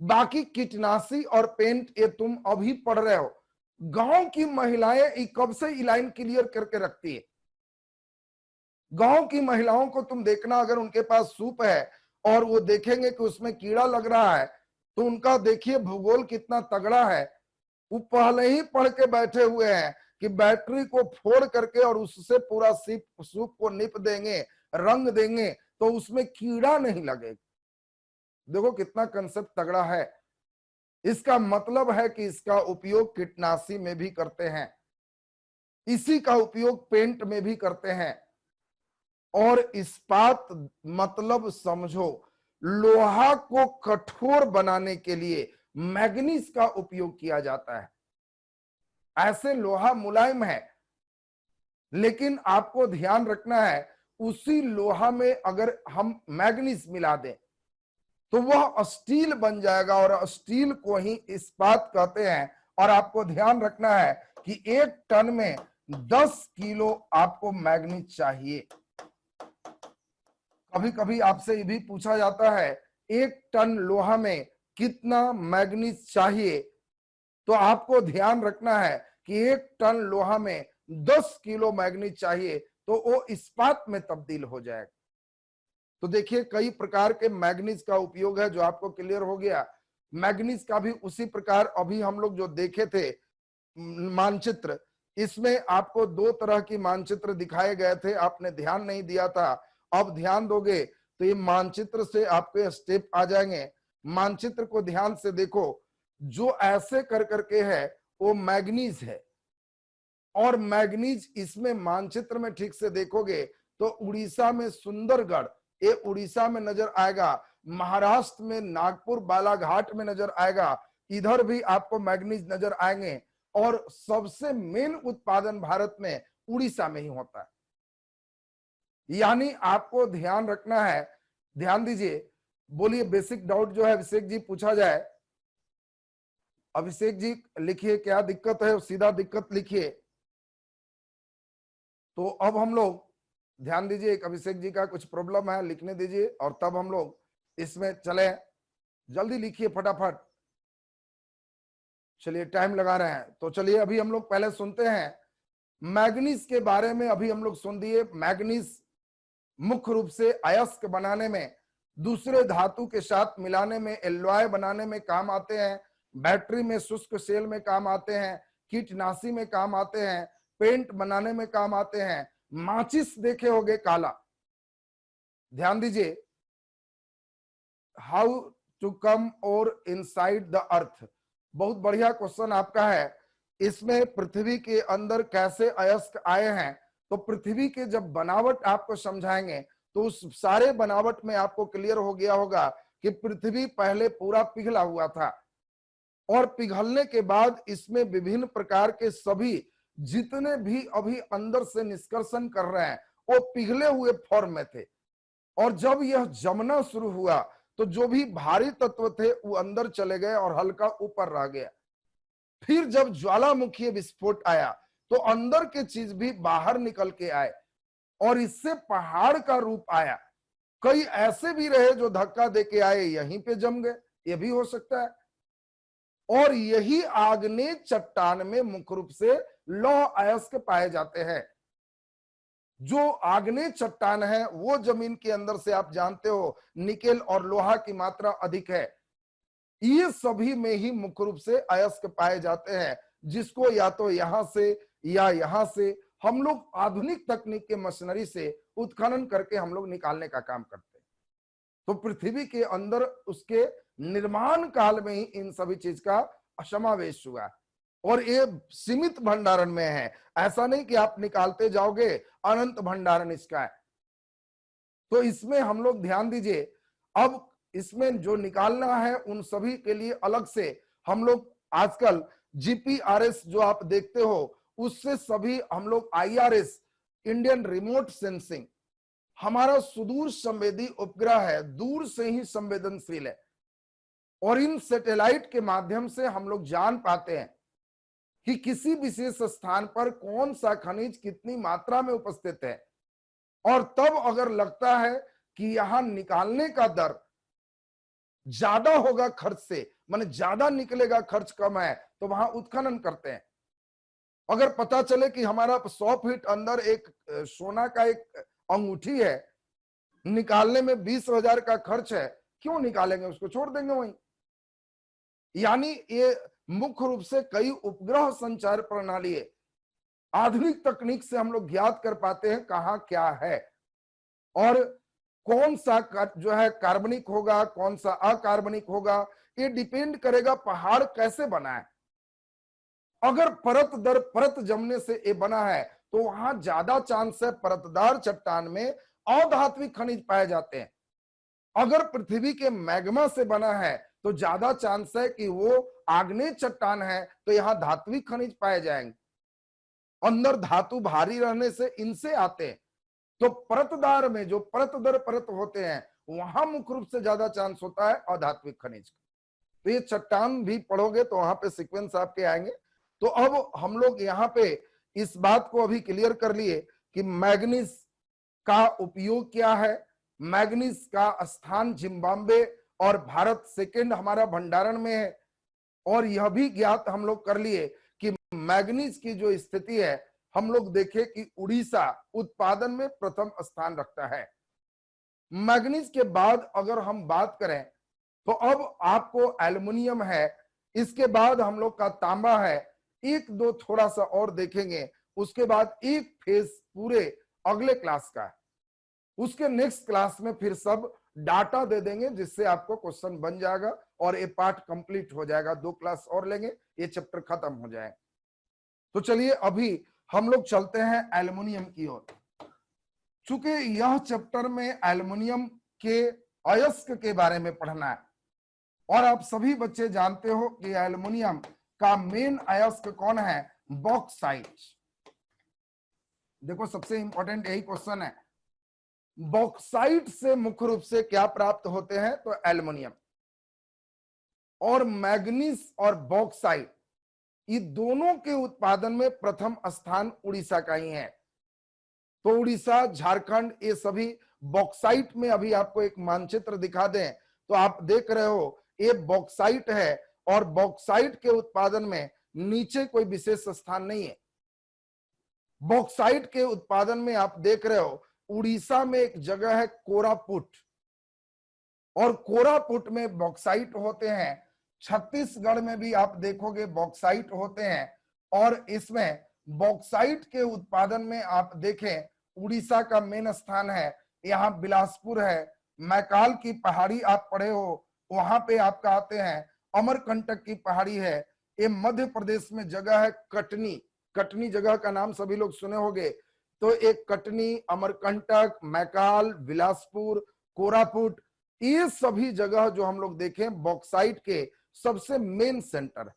बाकी कीटनाशी और पेंट ये तुम अभी पढ़ रहे हो। गांव की महिलाएं कब से लाइन क्लियर करके रखती है। गांव की महिलाओं को तुम देखना, अगर उनके पास सूप है और वो देखेंगे कि उसमें कीड़ा लग रहा है, तो उनका देखिए भूगोल कितना तगड़ा है। वो पहले ही पढ़ के बैठे हुए हैं कि बैटरी को फोड़ करके और उससे पूरा सूप को निप देंगे, रंग देंगे, तो उसमें कीड़ा नहीं लगेगा। देखो कितना कंसेप्ट तगड़ा है। इसका मतलब है कि इसका उपयोग कीटनाशी में भी करते हैं, इसी का उपयोग पेंट में भी करते हैं। और इस्पात मतलब समझो, लोहा को कठोर बनाने के लिए मैग्नीज का उपयोग किया जाता है। ऐसे लोहा मुलायम है, लेकिन आपको ध्यान रखना है, उसी लोहा में अगर हम मैग्नीज मिला दें तो वह स्टील बन जाएगा, और स्टील को ही इस्पात कहते हैं। और आपको ध्यान रखना है कि 1 टन में 10 किलो आपको मैग्नीज चाहिए। कभी कभी आपसे ये भी पूछा जाता है 1 टन लोहा में कितना मैग्नीज चाहिए, तो आपको ध्यान रखना है कि 1 टन लोहा में 10 किलो मैग्नीज चाहिए, तो वो इस्पात में तब्दील हो जाएगा। तो देखिए कई प्रकार के मैग्नीज का उपयोग है, जो आपको क्लियर हो गया। मैग्नीज का भी उसी प्रकार अभी हम लोग जो देखे थे मानचित्र, इसमें आपको दो तरह की मानचित्र दिखाए गए थे, आपने ध्यान नहीं दिया था। अब ध्यान दोगे तो ये मानचित्र से आपके स्टेप आ जाएंगे। मानचित्र को ध्यान से देखो, जो ऐसे कर करके है वो मैग्नीज है, और मैग्नीज इसमें मानचित्र में ठीक से देखोगे तो उड़ीसा में सुंदरगढ़, ये उड़ीसा में नजर आएगा, महाराष्ट्र में नागपुर बालाघाट में नजर आएगा, इधर भी आपको मैग्नीज नजर आएंगे, और सबसे मेन उत्पादन भारत में उड़ीसा में ही होता है। यानी आपको ध्यान रखना है, ध्यान दीजिए। बोलिए बेसिक डाउट जो है अभिषेक जी पूछा जाए। अभिषेक जी लिखिए क्या दिक्कत है, सीधा दिक्कत लिखिए। तो अब हम लोग ध्यान दीजिए, एक अभिषेक जी का कुछ प्रॉब्लम है, लिखने दीजिए और तब हम लोग इसमें चले। जल्दी लिखिए फटाफट, चलिए टाइम लगा रहे हैं। तो चलिए अभी हम लोग पहले सुनते हैं मैग्नीज के बारे में। अभी हम लोग सुन दिए मैग्नीज मुख्य रूप से अयस्क बनाने में, दूसरे धातु के साथ मिलाने में, एलॉय बनाने में काम आते हैं, बैटरी में शुष्क सेल में काम आते हैं, कीटनाशी में काम आते हैं, पेंट बनाने में काम आते हैं। माचिस देखे होंगे काला, ध्यान दीजिए। हाउ टू कम और इनसाइड द अर्थ, बहुत बढ़िया क्वेश्चन आपका है। इसमें पृथ्वी के अंदर कैसे अयस्क आए हैं, तो पृथ्वी के जब बनावट आपको समझाएंगे तो उस सारे बनावट में आपको क्लियर हो गया होगा कि पृथ्वी पहले पूरा पिघला हुआ था, और पिघलने के बाद इसमें विभिन्न प्रकार के सभी जितने भी अभी अंदर से निष्कर्षण कर रहे हैं वो पिघले हुए फॉर्म में थे। और जब यह जमना शुरू हुआ तो जो भी भारी तत्व थे वो अंदर चले गए और हल्का ऊपर रह गया। फिर जब ज्वालामुखी विस्फोट आया तो अंदर के चीज भी बाहर निकल के आए और इससे पहाड़ का रूप आया। कई ऐसे भी रहे जो धक्का देके आए यहीं पे जम गए, ये भी हो सकता है। और यही आग्नेय चट्टान में मुख्य रूप से लौह अयस्क पाए जाते हैं। जो आग्नेय चट्टान है वो जमीन के अंदर से आप जानते हो निकेल और लोहा की मात्रा अधिक है, ये सभी में ही मुख्य रूप से अयस्क पाए जाते हैं, जिसको या तो यहां से या यहां से हम लोग आधुनिक तकनीक के मशीनरी से उत्खनन करके हम लोग निकालने का काम करते हैं। तो पृथ्वी के अंदर उसके निर्माण काल में ही इन सभी चीज का समावेश हुआ, और ये सीमित भंडारण में है, ऐसा नहीं कि आप निकालते जाओगे, अनंत भंडारण इसका है। तो इसमें हम लोग ध्यान दीजिए, अब इसमें जो निकालना है उन सभी के लिए अलग से हम लोग आजकल जीपीआरएस जो आप देखते हो उससे सभी हम लोग आईआरएस, इंडियन रिमोट सेंसिंग, हमारा सुदूर संवेदी उपग्रह है, दूर से ही संवेदनशील है, और इन सैटेलाइट के माध्यम से हम लोग जान पाते हैं कि किसी विशेष स्थान पर कौन सा खनिज कितनी मात्रा में उपस्थित है। और तब अगर लगता है कि यहां निकालने का दर ज्यादा होगा खर्च से, माने ज्यादा निकलेगा, खर्च कम है, तो वहां उत्खनन करते हैं। अगर पता चले कि हमारा 100 फीट अंदर एक सोना का एक अंगूठी है, निकालने में 20,000 का खर्च है, क्यों निकालेंगे, उसको छोड़ देंगे वहीं। यानी ये मुख्य रूप से कई उपग्रह संचार प्रणाली है, आधुनिक तकनीक से हम लोग ज्ञात कर पाते हैं कहां क्या है, और कौन सा जो है कार्बनिक होगा, कौन सा अकार्बनिक होगा, ये डिपेंड करेगा पहाड़ कैसे बना है। अगर परत दर परत जमने से ये बना है तो वहां ज्यादा चांस है परतदार चट्टान में अधात्विक खनिज पाए जाते हैं। अगर पृथ्वी के मैग्मा से बना है तो ज्यादा चांस है कि वो आग्नेय चट्टान है, तो यहाँ धात्विक खनिज पाए जाएंगे। अंदर धातु भारी रहने से इनसे आते हैं। तो परतदार में जो परत दर परत होते हैं वहां मुख्य रूप से ज्यादा चांस होता है अधात्विक खनिज का। तो ये चट्टान भी पढ़ोगे तो वहां पे सीक्वेंस आपके आएंगे। तो अब हम लोग यहाँ पे इस बात को अभी क्लियर कर लिए कि मैग्नीज का उपयोग क्या है, मैग्नीज का स्थान जिम्बाब्वे और भारत सेकंड हमारा भंडारण में है, और यह भी ज्ञात हम लोग कर लिए कि मैग्नीज की जो स्थिति है हम लोग देखें कि उड़ीसा उत्पादन में प्रथम स्थान रखता है। मैग्नीज के बाद अगर हम बात करें तो अब आपको एल्युमिनियम है, इसके बाद हम लोग का तांबा है, एक दो थोड़ा सा और देखेंगे, उसके बाद एक फेज पूरे अगले क्लास का है। उसके नेक्स्ट क्लास में फिर सब डाटा दे देंगे, जिससे आपको क्वेश्चन बन जाएगा और ये पार्ट कंप्लीट हो जाएगा। 2 क्लास और लेंगे, ये चैप्टर खत्म हो जाएगा। तो चलिए अभी हम लोग चलते हैं एल्युमिनियम की ओर। चूंकि यह चैप्टर में एल्युमिनियम के अयस्क के बारे में पढ़ना है, और आप सभी बच्चे जानते हो कि एल्युमिनियम का मेन अयस्क कौन है? बॉक्साइट। देखो सबसे इंपॉर्टेंट यही क्वेश्चन है, बॉक्साइट से मुख्य रूप से क्या प्राप्त होते हैं? तो एल्युमिनियम। और मैग्नीज और बॉक्साइट, ये दोनों के उत्पादन में प्रथम स्थान उड़ीसा का ही है। तो उड़ीसा, झारखंड, ये सभी बॉक्साइट में, अभी आपको एक मानचित्र दिखा दें तो आप देख रहे हो ये बॉक्साइट है, और बॉक्साइट के उत्पादन में नीचे कोई विशेष स्थान नहीं है। बॉक्साइट के उत्पादन में आप देख रहे हो उड़ीसा में एक जगह है कोरापुट, और कोरापुट में बॉक्साइट होते हैं। छत्तीसगढ़ में भी आप देखोगे बॉक्साइट होते हैं, और इसमें बॉक्साइट के उत्पादन में आप देखें उड़ीसा का मेन स्थान है। यहाँ बिलासपुर है, मैकाल की पहाड़ी आप पढ़े हो, वहां पे आपका आते हैं। अमरकंटक की पहाड़ी है। ये मध्य प्रदेश में जगह है कटनी। कटनी जगह का नाम सभी लोग सुने होंगे। तो एक कटनी, अमरकंटक, मैकाल, बिलासपुर, कोरापुट, ये सभी जगह जो हम लोग देखें बॉक्साइट के सबसे मेन सेंटर।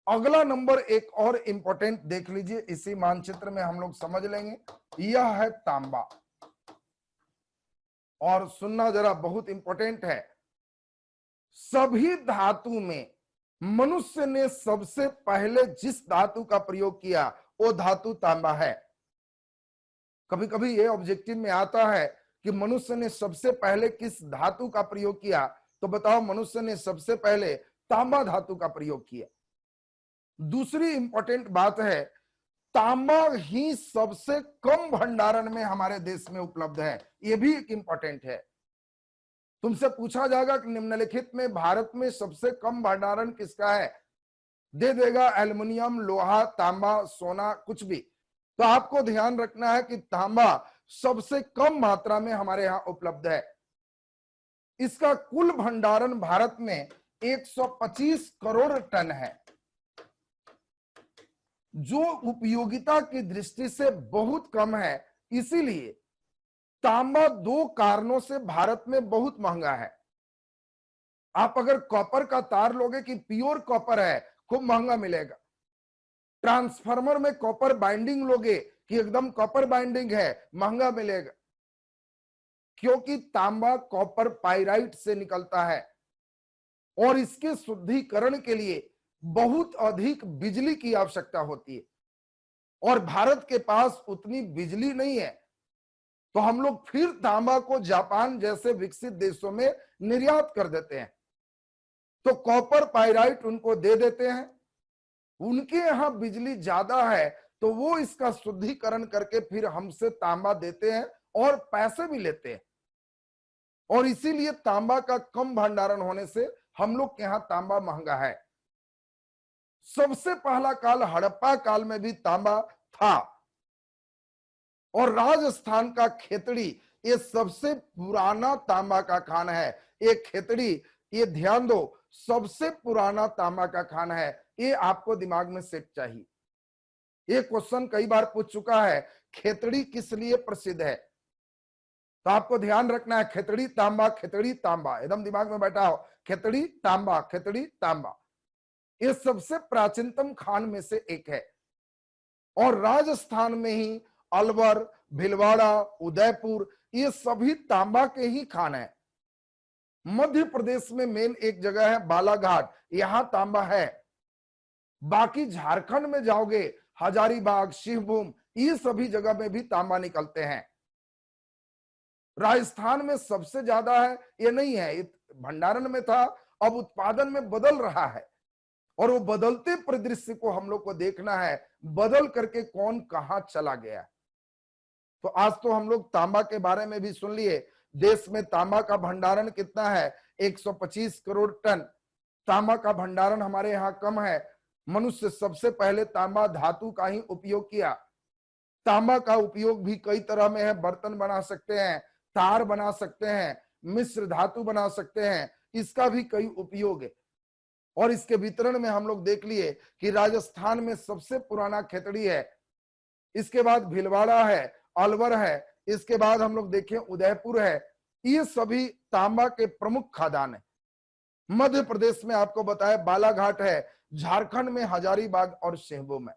अगला नंबर एक और इंपॉर्टेंट देख लीजिए, इसी मानचित्र में हम लोग समझ लेंगे, यह है तांबा। और सुनना जरा, बहुत इंपॉर्टेंट है, सभी धातु में मनुष्य ने सबसे पहले जिस धातु का प्रयोग किया वो धातु तांबा है। कभी कभी ये ऑब्जेक्टिव में आता है कि मनुष्य ने सबसे पहले किस धातु का प्रयोग किया, तो बताओ, मनुष्य ने सबसे पहले तांबा धातु का प्रयोग किया। दूसरी इंपॉर्टेंट बात है, तांबा ही सबसे कम भंडारण में हमारे देश में उपलब्ध है। यह भी एक इंपॉर्टेंट है। तुमसे पूछा जाएगा कि निम्नलिखित में भारत में सबसे कम भंडारण किसका है, दे देगा एल्युमिनियम, लोहा, तांबा, सोना, कुछ भी। तो आपको ध्यान रखना है कि तांबा सबसे कम मात्रा में हमारे यहां उपलब्ध है। इसका कुल भंडारण भारत में 125 करोड़ टन है, जो उपयोगिता की दृष्टि से बहुत कम है। इसीलिए तांबा 2 कारणों से भारत में बहुत महंगा है। आप अगर कॉपर का तार लोगे कि प्योर कॉपर है, खूब महंगा मिलेगा। ट्रांसफार्मर में कॉपर बाइंडिंग लोगे कि एकदम कॉपर बाइंडिंग है, महंगा मिलेगा। क्योंकि तांबा कॉपर पाइराइट से निकलता है, और इसके शुद्धिकरण के लिए बहुत अधिक बिजली की आवश्यकता होती है, और भारत के पास उतनी बिजली नहीं है। तो हम लोग फिर तांबा को जापान जैसे विकसित देशों में निर्यात कर देते हैं। तो कॉपर पाइराइट उनको दे देते हैं, उनके यहां बिजली ज्यादा है, तो वो इसका शुद्धिकरण करके फिर हमसे तांबा देते हैं और पैसे भी लेते हैं। और इसीलिए तांबा का कम भंडारण होने से हम लोग के यहां तांबा महंगा है। सबसे पहला काल हड़प्पा काल में भी तांबा था, और राजस्थान का खेतड़ी ये सबसे पुराना तांबा का खान है। ये खेतड़ी, ये ध्यान दो, सबसे पुराना तांबा का खान है। ये आपको दिमाग में सेट चाहिए। ये क्वेश्चन कई बार पूछ चुका है, खेतड़ी किस लिए प्रसिद्ध है? तो आपको ध्यान रखना है, खेतड़ी तांबा, खेतड़ी तांबा, एकदम दिमाग में बैठा हो, खेतड़ी तांबा, खेतड़ी तांबा। ये सबसे प्राचीनतम खान में से एक है, और राजस्थान में ही अलवर, भीलवाड़ा, उदयपुर, ये सभी तांबा के ही खान है। मध्य प्रदेश में मेन एक जगह है बालाघाट, यहां तांबा है। बाकी झारखंड में जाओगे, हजारीबाग, शिवभूम, ये सभी जगह में भी तांबा निकलते हैं। राजस्थान में सबसे ज्यादा है, ये नहीं है, भंडारण में था, अब उत्पादन में बदल रहा है। और वो बदलते परिदृश्य को हम लोग को देखना है, बदल करके कौन कहां चला गया। तो आज तो हम लोग तांबा के बारे में भी सुन लिए। देश में तांबा का भंडारण कितना है? 125 करोड़ टन तांबा का भंडारण हमारे यहाँ कम है। मनुष्य सबसे पहले तांबा धातु का ही उपयोग किया। तांबा का उपयोग भी कई तरह में है, बर्तन बना सकते हैं, तार बना सकते हैं, मिश्र धातु बना सकते हैं, इसका भी कई उपयोग है। और इसके वितरण में हम लोग देख लिए कि राजस्थान में सबसे पुराना खेतड़ी है, इसके बाद भीलवाड़ा है, अलवर है, इसके बाद हम लोग देखें उदयपुर है। ये सभी तांबा के प्रमुख खदान है। मध्य प्रदेश में आपको बताया बालाघाट है, झारखंड में हजारीबाग और सिंहभूम में।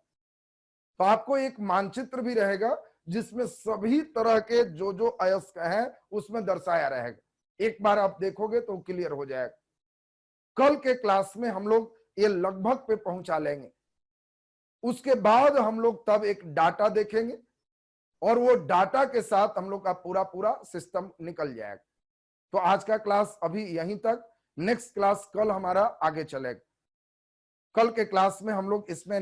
तो आपको एक मानचित्र भी रहेगा जिसमें सभी तरह के जो जो अयस्क हैं उसमें दर्शाया रहेगा। एक बार आप देखोगे तो क्लियर हो जाएगा। कल के क्लास में हम लोग ये लगभग पे पहुंचा लेंगे। उसके बाद हम लोग तब एक डाटा देखेंगे और वो डाटा के साथ हम लोग का पूरा पूरा सिस्टम निकल जाएगा। तो आज का क्लास अभी यहीं तक। नेक्स्ट क्लास कल हमारा आगे चलेगा। कल के क्लास में हम लोग इसमें